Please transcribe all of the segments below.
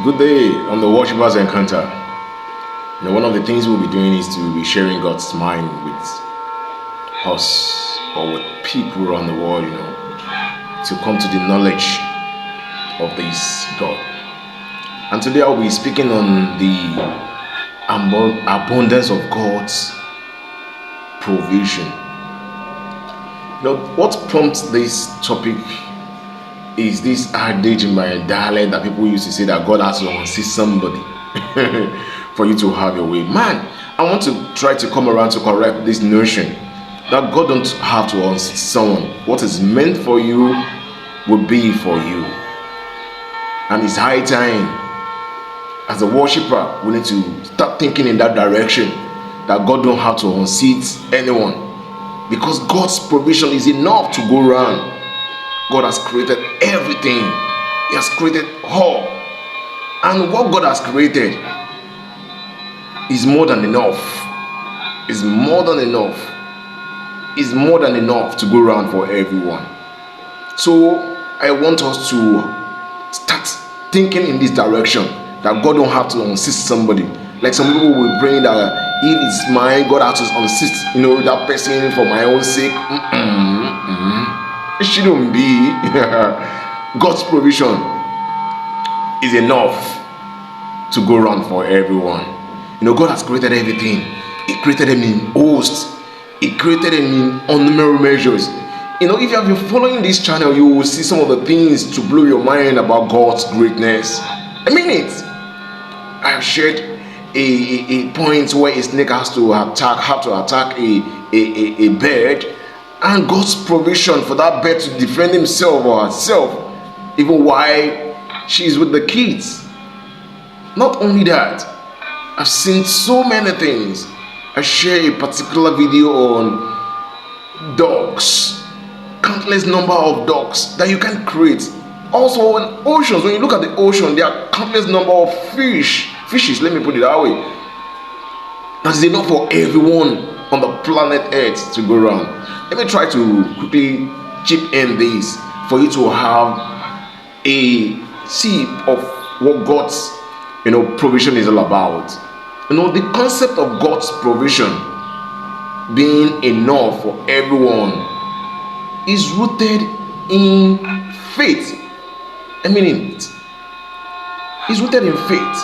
Good day on the Worshippers Encounter. One of the things we'll be doing is to be sharing God's mind with us or with people around the world, to come to the knowledge of this God. And today I'll be speaking on the abundance of God's provision. What prompts this topic is this adage in my dialect that people used to say that God has to assist somebody for you to have your way. Man, I want to try to come around to correct this notion that God don't have to assist someone. What is meant for you will be for you. And it's high time as a worshiper we need to start thinking in that direction, that God don't have to assist anyone, because God's provision is enough to go around. God has created everything. He has created all. And what God has created is more than enough. Is more than enough. Is more than enough to go around for everyone. So I want us to start thinking in this direction, that God don't have to assist somebody. Like some people will pray that if it's mine, God has to assist, that person for my own sake. It shouldn't be. God's provision is enough to go around for everyone. God has created everything. He created them in hosts. He created them in unnumbered measures. If you have been following this channel, you will see some of the things to blow your mind about God's greatness. I mean it. I have shared a point where a snake have to attack a bird, and God's provision for that bird to defend himself or herself, even while she's with the kids. Not only that, I've seen so many things. I share a particular video on dogs, countless number of dogs that you can create. Also in oceans, when you look at the ocean, there are countless number of fishes, let me put it that way. That is enough for everyone on the planet Earth to go around. Let me try to quickly chip in this for you to have a tip of what God's provision is all about. The concept of God's provision being enough for everyone is rooted in faith. I mean it. It's rooted in faith.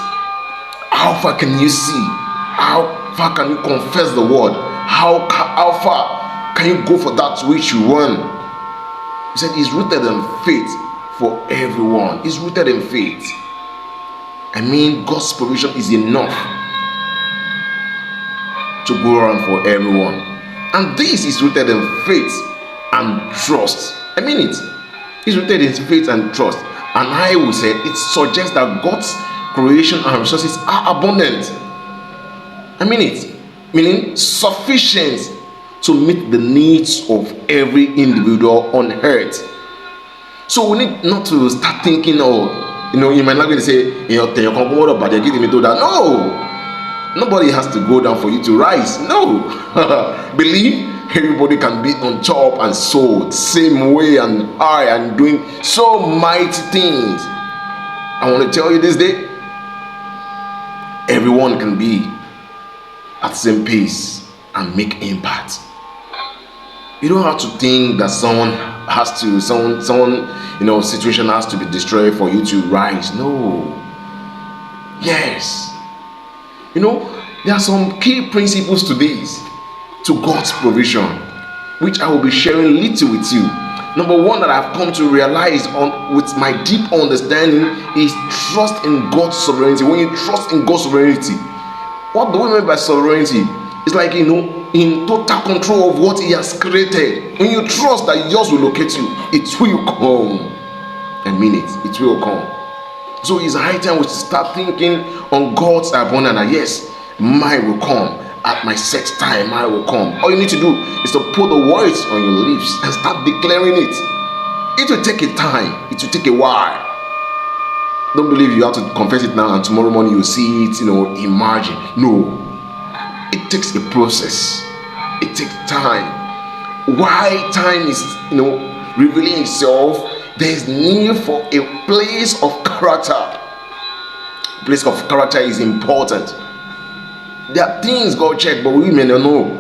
How far can you see? How far can you confess the word? How far can you go for that which you want? He said it's rooted in faith for everyone. It's rooted in faith. I mean, God's provision is enough to go around for everyone. And this is rooted in faith and trust. I mean it. It's rooted in faith and trust. And I will say it suggests that God's creation and resources are abundant. I mean it. Meaning sufficient to meet the needs of every individual on earth. So we need not to start thinking, you might not going to say, no, nobody has to go down for you to rise. No. Believe everybody can be on top and so same way and high and doing so mighty things. I want to tell you this day, everyone can be at the same pace and make impact. You don't have to think that someone situation has to be destroyed for you to rise. No. Yes. There are some key principles to this, to God's provision, which I will be sharing little with you. Number one that I've come to realize with my deep understanding is trust in God's sovereignty. When you trust in God's sovereignty, what do we mean by sovereignty? It's like, in total control of what He has created. When you trust that yours will locate you, it will come. I mean it will come. So it's high time we start thinking on God's abundance. That yes, mine will come. At my set time, mine will come. All you need to do is to put the words on your lips and start declaring it. It will take a time. It will take a while. Don't believe you have to confess it now and tomorrow morning you see it, emerging. No. It takes a process. It takes time. Why time is, revealing itself, there is need for a place of character. place of character is important. There are things God check, but we may not know.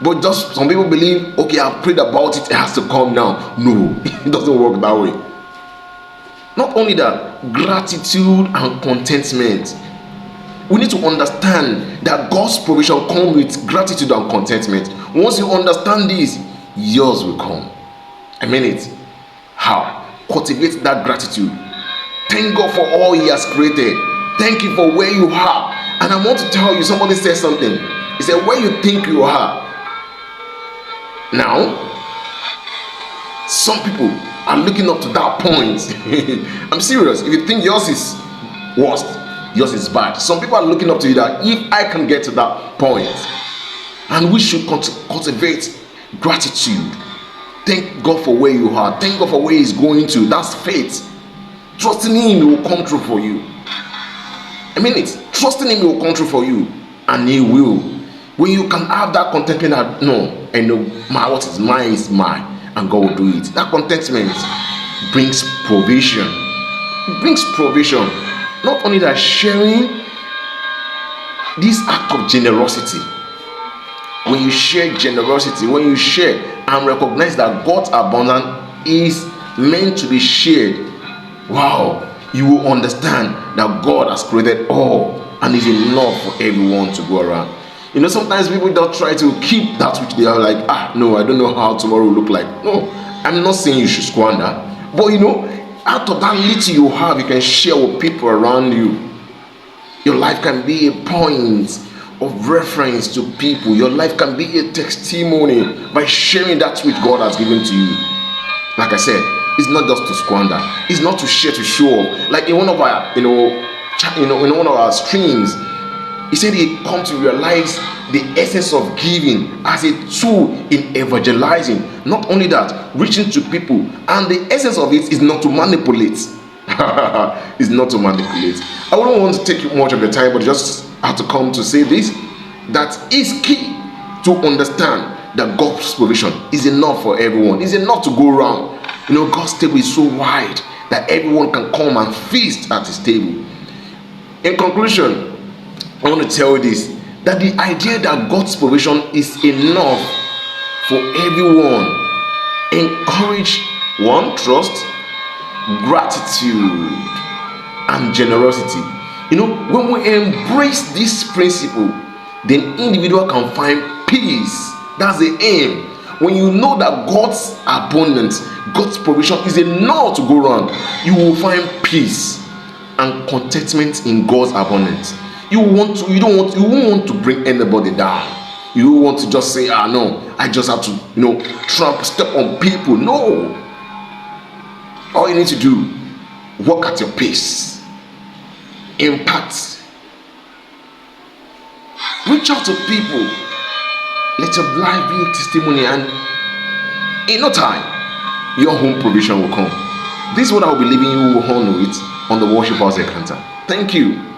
But just some people believe, okay, I've prayed about it, it has to come now. No, it doesn't work that way. Not only that, gratitude and contentment. We need to understand that God's provision comes with gratitude and contentment. Once you understand this, yours will come. I mean it. How? Cultivate that gratitude. Thank God for all He has created. Thank you for where you are. And I want to tell you, somebody said something. He said, where you think you are. Now, some people are looking up to that point. I'm serious. If you think yours is worst, yours is bad. Some people are looking up to you that if I can get to that point, and we should cultivate gratitude. Thank God for where you are. Thank God for where He's going to. That's faith. Trusting Him will come true for you. I mean it. Trusting Him will come true for you, and He will. When you can have that contentment that no, I know what is mine is mine, and God will do it. That contentment brings provision. It brings provision. Not only that, sharing this act of generosity. When you share generosity, when you share and recognize that God's abundance is meant to be shared, wow, you will understand that God has created all and is enough for everyone to go around. You know, sometimes people don't try to keep that which they are like, no, I don't know how tomorrow will look like. No, I'm not saying you should squander, but you know, out of that little you have, you can share with people around you. Your life can be a point of reference to people. Your life can be a testimony by sharing that which God has given to you. Like I said, it's not just to squander. It's not to share to show off. Like in one of our, in one of our streams, he said he come to realize the essence of giving as a tool in evangelizing. Not only that, reaching to people, and the essence of it is not to manipulate. It's not to manipulate. I wouldn't want to take much of your time, but just have to come to say this: that is key to understand that God's provision is enough for everyone. It's enough to go around. You know, God's table is so wide that everyone can come and feast at His table. In conclusion, I want to tell you this: that the idea that God's provision is enough for everyone encourage one, trust, gratitude, and generosity. You know, when we embrace this principle, then individual can find peace. That's the aim. When you know that God's abundance, God's provision is enough to go around, you will find peace and contentment in God's abundance. You won't want to bring anybody down. You won't want to just say, no, I just have to, step on people. No. All you need to do, work at your pace. Impact. Reach out to people. Let your life be a testimony, and in no time, your home provision will come. This is what I will be leaving you on with on the Worship House Encounter. Thank you.